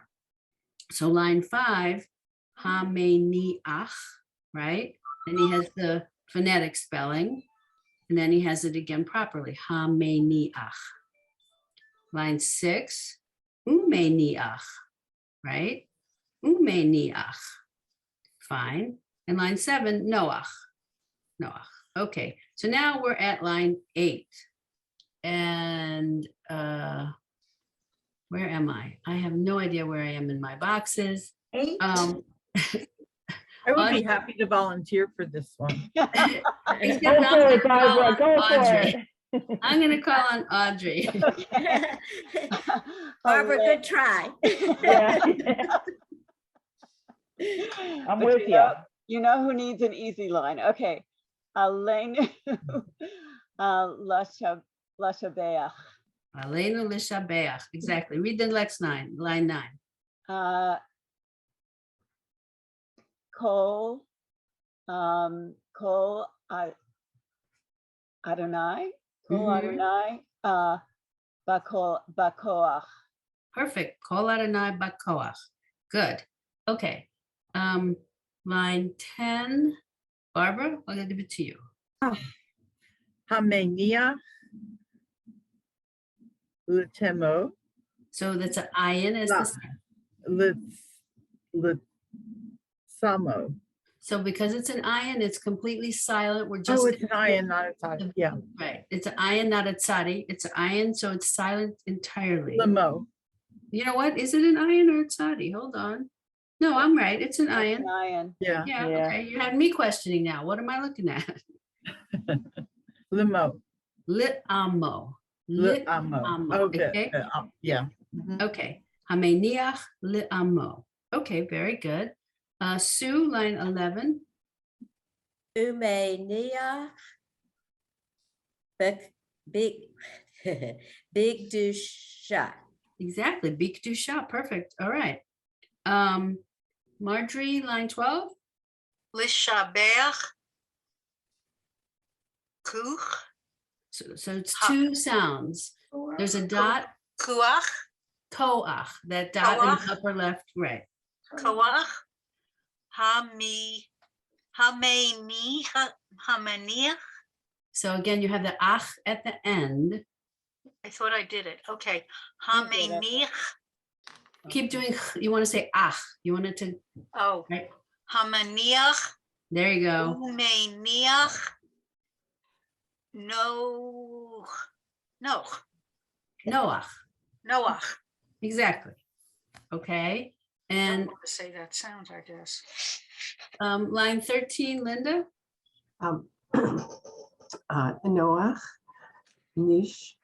So line 5, hameniach, right? Then he has the phonetic spelling, and then he has it again properly, hameniach. Line 6, umeniach, right? Umeniach, fine. And line 7, Noach. Okay, so now we're at line 8. And where am I? I have no idea where I am in my boxes. 8. I would be happy to volunteer for this one. Go for it, Barbara. Go for it. I'm going to call on Audrey. Barbara, good try. Yeah. I'm But with you. You know who needs an easy line? Okay. Aleinu Lashabeach. Aleinu lishabeach. Exactly. Read the next line 9. Kol Adonai. Kol Adonai. Bakoach. Perfect. Kol Adonai bakoach. Good. Okay. Line 10. Barbara, I'll give it to you. Hamenia, Litemo, So that's an ayin as the Litsamo. So because it's an ayin, it's completely silent. We're just. Oh, it's an iron, not a tie. Yeah. Right. It's an ayin, not a tzadi. It's an ayin, so it's silent entirely. Limo. You know what? Is it an ayin or a tzadi? Hold on. No, I'm right. It's an ayin. Yeah. Yeah. Yeah. Okay. You had me questioning now. What am I looking at? Limo. Litamo. Litamo. Okay. Yeah. Mhm. Okay. Hameniach litamo. Okay. Very good. Sue, line 11. Umeniach. Big Dusha. Exactly. Big Dusha. Perfect. All right. Marjorie, line 12. Lishabeach. Kuch. So it's 2 sounds. There's a dot. Kuach. Koach. That dot in Koach. the upper left. Right. Koach. Hamaniach. So again, you have the ach at the end. I thought I did it. Okay. You did it. Hamaniach. Keep doing, you want to say ach. You want it to, Oh, right? Hamaniach. There you go. Umeniach. No. Noach. Noach. Exactly. Okay. I And don't want to say that sounds, I guess. line 13, Linda. Noach, Nish,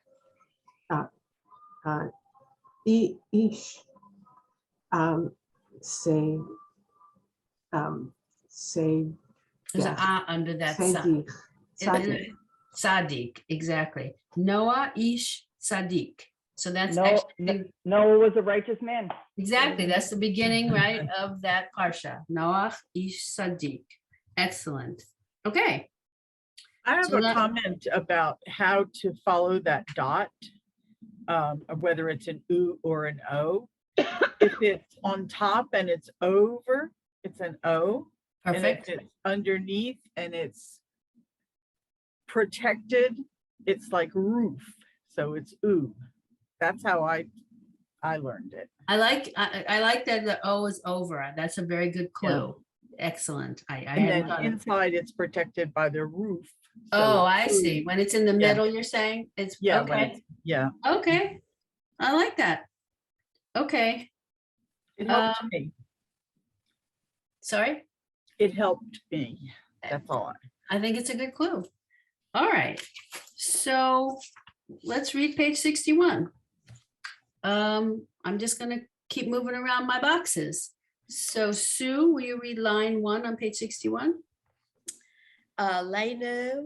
Ish, say, say, There's an ah under that. Sadiq, Sadiq. Sadiq, exactly. Noah Ish Sadiq. So that's No, actually, Noah was a righteous man. exactly, that's the beginning, right, of that parsha. Noah Ish Sadiq. Excellent. Okay. I have So a that- comment about how to follow that dot, whether it's an U or an O. If it's on top and it's over, it's an O. And if Perfect. it's underneath and it's protected, it's like roof. So it's U. That's how I learned it. I like that the O is over. That's a very good clue. Excellent. I And hadn't then thought of- inside it's protected by the roof. So Oh, it's I U. see. When it's in the Yeah. middle, you're saying it's Yeah, when okay. it's- yeah. Okay. I like that. Okay. It helped Um, me. Sorry. It helped me. That's all. I think it's a good clue. All right. So let's read page 61. I'm just gonna keep moving around my boxes. So Sue, will you read line 1 on page 61? Aleinu,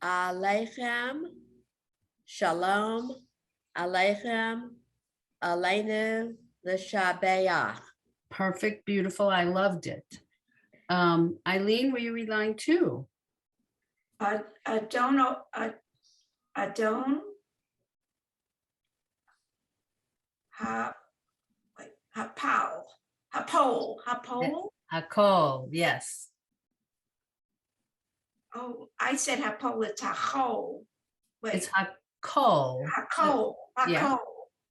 Aleichem, Shalom, Aleichem, Aleinu, L'Shabeach. Perfect, beautiful. I loved it. Eileen, will you read line 2? Adon, Hapol. Hakol, yes. Oh, I said Hapol, it's Hachol. It's Wait, Hakol. Hakol, yeah. Hakol,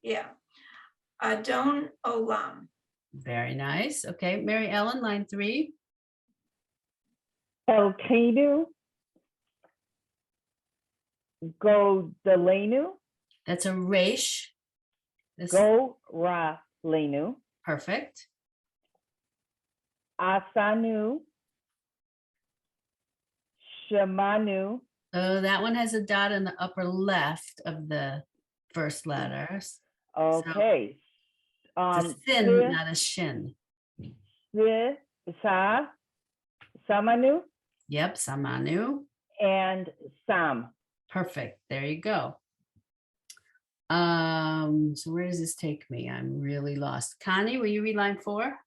yeah. Adon Olam. Very nice. Okay, Mary Ellen, line 3. Elkeinu, Godalenu, That's a resh. This- Goralenu, Perfect. Asanu, Shemanu, Oh, that one has a dot in the upper left of the first letters. okay. It's a sin, not a shin. Samanu, Yep, samanu. and Sam. Perfect. There you go. So where does this take me? I'm really lost. Connie, will you read line 4?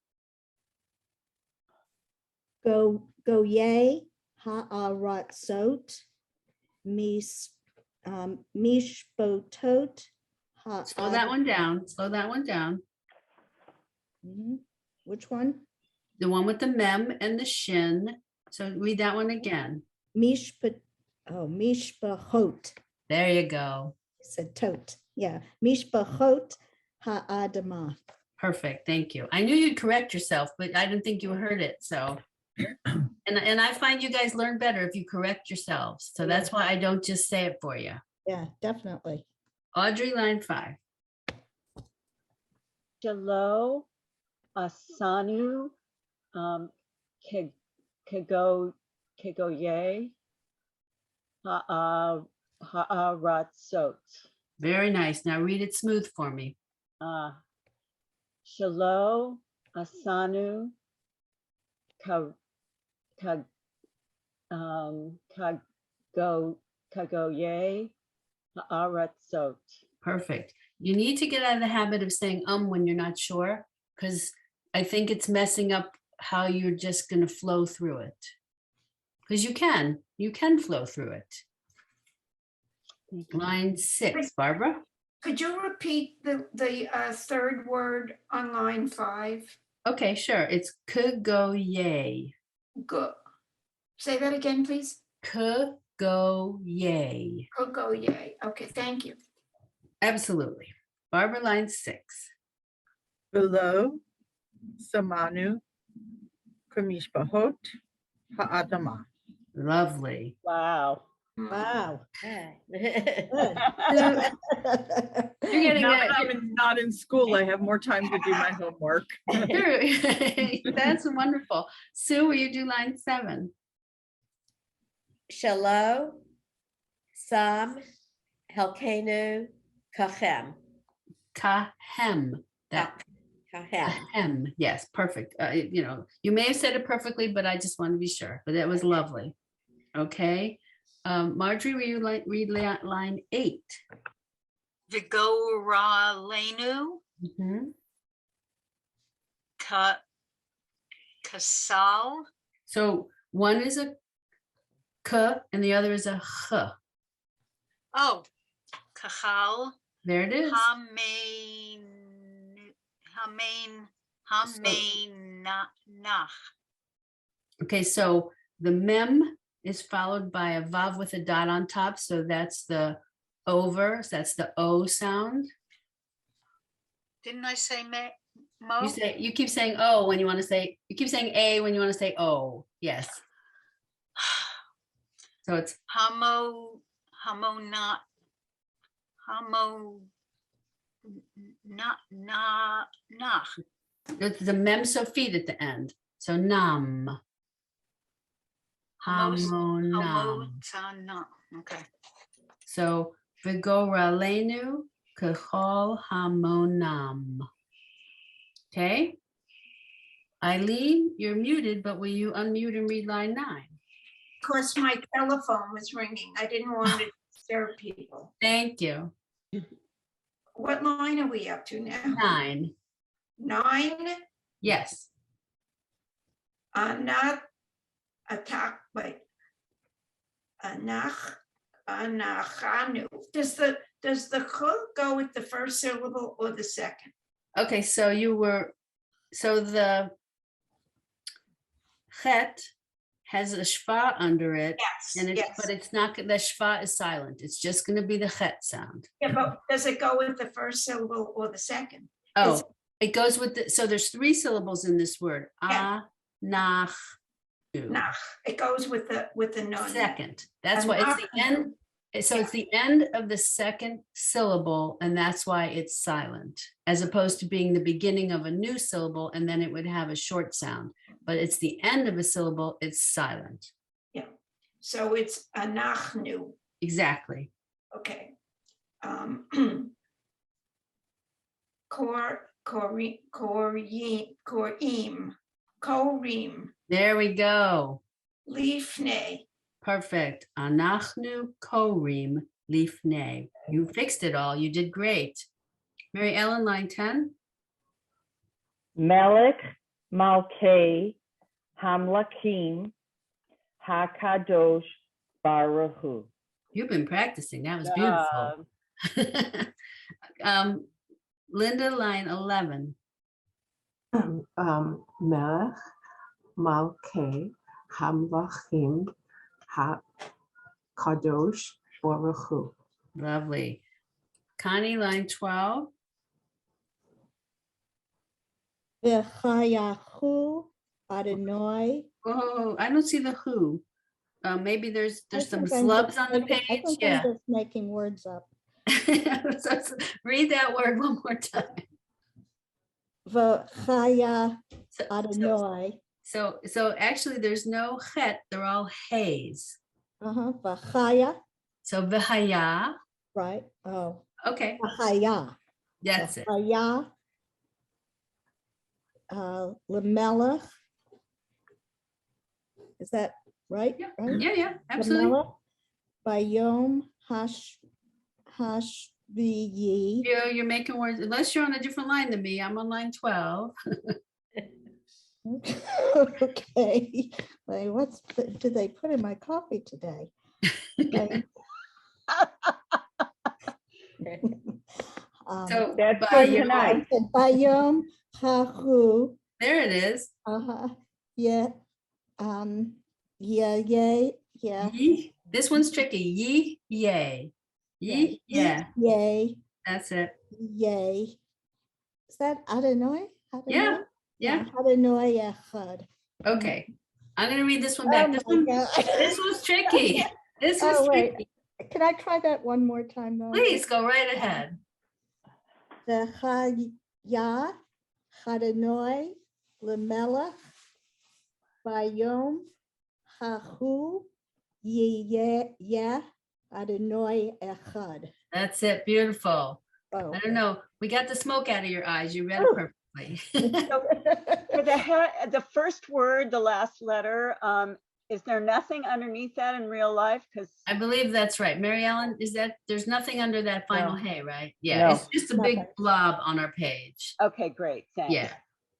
Goye, ha'aratzot, mishpotot. Slow that one down. Slow that one down. Mhm. Which one? The one with the mem and the shin. So read that one again. Mishpahot. There you go. It's a tote. Yeah. Mishpahot ha'adamah. Perfect. Thank you. I knew you'd correct yourself, but I didn't think you heard it. So, and I find you guys learn better if you correct yourselves. So that's why I don't just say it for you. Yeah, definitely. Audrey, line 5. Shalo, Asanu, Kegoye, Ha'aratzot. Very nice. Now read it smooth for me. Shalo, Asanu, Kagoye, Ha'aratzot. Perfect. You need to get out of the habit of saying when you're not sure, because I think it's messing up how you're just going to flow through it. Because you can flow through it. Line 6, Barbara. Could you repeat the third word on line 5? Okay, sure. It's kugoye. Go. Say that again, please. Go yay. Go yay. Okay, thank you. Absolutely. Barbara, line 6. Below Samanu Kamishpahot Ha'adama. Lovely. Wow. Wow. Okay. Good. You're getting Now that it. I'm not in school, I have more time to do my homework. That's wonderful. Sue, will you do line 7? Shalom, Sam, Helkenu, Kachem. Kahem. That Kachem. hem. Yes, perfect. You may have said it perfectly, but I just want to be sure. But that was lovely. Okay. Marjorie, will you read line 8? Vigoralenu, Mhm. Kasal, So one is a k and the other is a ch. oh, Kachal, There it is. Hamenach. Okay, so the mem is followed by a vav with a dot on top. So that's the over. So that's the O sound. Didn't I say Mo? You keep saying O when you want to say, you keep saying A when you want to say O. Yes. So it's Hamo, nach. it's the mem sofit at the end. So nam. Hamonam. Hamotana. Okay. So vigoralenu kechol hamonam. Okay. Eileen, you're muted, but will you unmute and read line 9? Of course, my telephone was ringing. I didn't want to disturb people. Thank you. What line are we up to now? 9. 9. Yes. Not attack, but anachanu. Does the ch go with the first syllable or the second? Okay, so the chet has a shva under it. Yes. And yes. but it's not, the shva is silent. It's just going to be the chet sound. Yeah, but does it go with the first syllable or the second? Oh, it goes with so there's 3 syllables in this word. Yeah. Nach. Nach. It goes with the nun. Second. That's why it's the end. So it's the end of the second syllable, and that's why it's silent, as opposed to being the beginning of a new syllable, and then it would have a short sound. But it's the end of a syllable, it's silent. Yeah. So it's anachnu. Exactly. Okay. Korim. There we go. Lifnei. Perfect. Anachnu korim lifnei. You fixed it all. You did great. Mary Ellen, line 10. Melech Malkei Hamlakim Hakadosh Baruch Hu. You've been practicing. That was beautiful. Linda, line 11. Melech Malkei Hamlachim HaKadosh Baruch Hu. Lovely. Connie, line 12. V'chayachu Adonai. Oh, I don't see the who. Maybe there's I some think I'm slubs just on the making- page. I think Yeah. I'm just making words up. So read that word one more time. V'chaya So- Adonai. So actually there's no chet, they're all hays. V'chaya, So v'haya, right? Oh, okay, v'chaya. that's it. V'chaya. L'melech. Is that right? Yeah, Right? yeah, absolutely. L'melech Bayom Hashviyi. You're making words, unless you're on a different line than me, I'm on line 12. Okay, like did they put in my coffee today? Okay. So That's for Bayom, tonight. Bayom Hahu. there it is. Yeah. Yeah, yay, yeah. Yee. This one's tricky. Yee, yay. Yee, yeah. Yay, That's it. yay. Is that Adonai? Yeah, yeah. Adonai Echad. Okay. I'm gonna read this one back. Oh This my one, God. this was tricky. This was Oh, wait. tricky. Can I try that one more time? though? Please go right ahead. V'chaya Adonai lemelech bayom hahu yeh Adonai Echad. That's it. Beautiful. Oh, I don't know. We got the smoke out of your eyes. You read it perfectly. For the first word, the last letter, is there nothing underneath that in real life? Because I believe that's right. Mary Ellen, is that, there's nothing under that final hey, right? Yeah, No. it's just a big Nothing. blob on our page. okay, great, thanks. Yeah.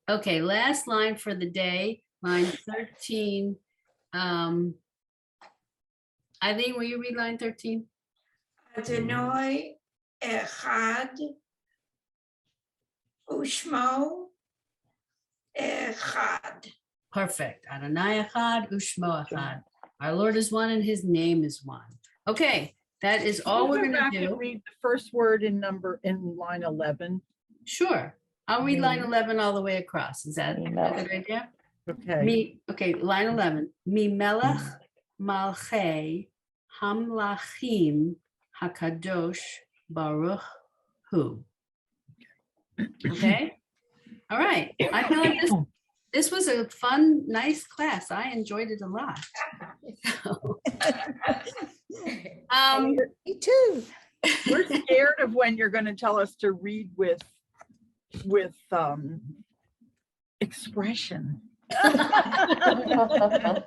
Okay, last line for the day, line 13. Eileen, will you read line 13? Adonai Echad Ushmo Echad. Perfect. Adonai Echad, Ushmo Echad. Our Lord is one and his name is one. Okay, that is all we're Go gonna back and do. read the first word in line 11. Sure. I'll read line 11 all the way across. Is that a good idea? Okay. Okay, line 11. Mi melech malchei hamlachim hakadosh baruch hu. Okay? All right. I feel like this was a fun, nice class. I enjoyed it a lot. Me too. We're scared of when you're going to tell us to read with expression.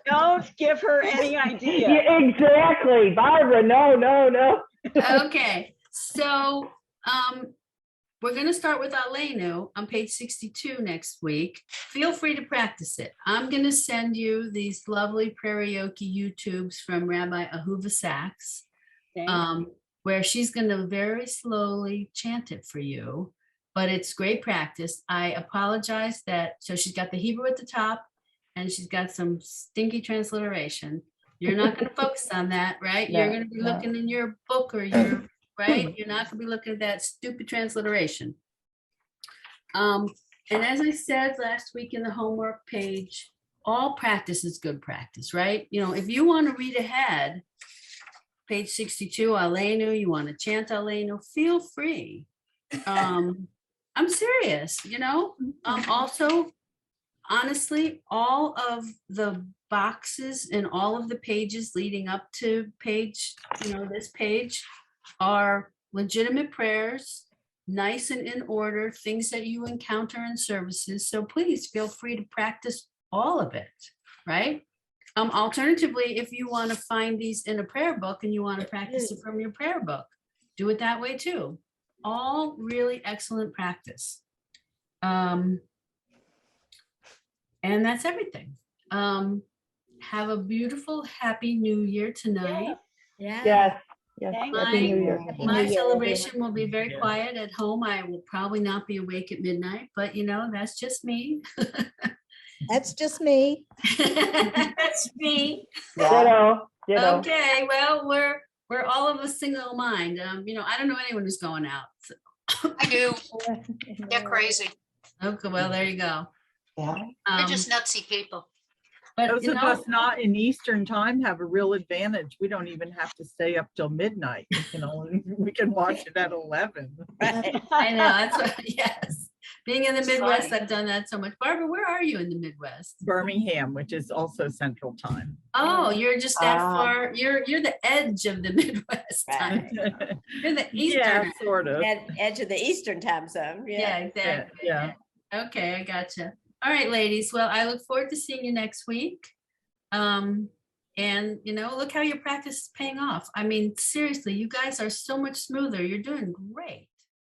Don't give her any idea. Yeah, exactly, Barbara. No. Okay, so we're going to start with Aleinu on page 62 next week. Feel free to practice it. I'm going to send you these lovely karaoke YouTubes from Rabbi Ahuva Sachs, Thanks. where she's going to very slowly chant it for you, but it's great practice. I apologize so she's got the Hebrew at the top and she's got some stinky transliteration. You're not going to focus on that, right? You're going to be looking in your book or your, right? You're not going to be looking at that stupid transliteration. And as I said last week in the homework page, all practice is good practice, right? You know, if you want to read ahead, page 62, Aleinu, you want to chant Aleinu, feel free. I'm serious, you know. Also, honestly, all of the boxes and all of the pages leading up to page, this page are legitimate prayers, nice and in order, things that you encounter in services. So please feel free to practice all of it, right? Alternatively, if you want to find these in a prayer book and you want to practice it from your prayer book, do it that way too. All really excellent practice. And that's everything. Have a beautiful, happy new year tonight. Yes. Thank Happy New Year. My celebration will be very quiet at home. I will probably not be awake at midnight, but that's just me. That's just me. That's me. Ditto. Okay, well, we're all of a single mind. I don't know anyone who's going out. So. I do. They're crazy. Okay, well, there you go. Yeah. They're just nutsy people. But Those of us not in Eastern time have a real advantage. We don't even have to stay up till midnight. We can watch it at 11. I know, that's what, yes. Being in the Midwest, I've done that so much. Barbara, where are you in the Midwest? Birmingham, which is also Central Time. Oh, you're just that far. You're the edge of the Midwest time. You're the Eastern. Yeah, sort of. Edge of the Eastern time zone. Yeah, exactly. Yeah. Okay, I gotcha. All right, ladies. Well, I look forward to seeing you next week. And look how your practice is paying off. I mean, seriously, you guys are so much smoother. You're doing great.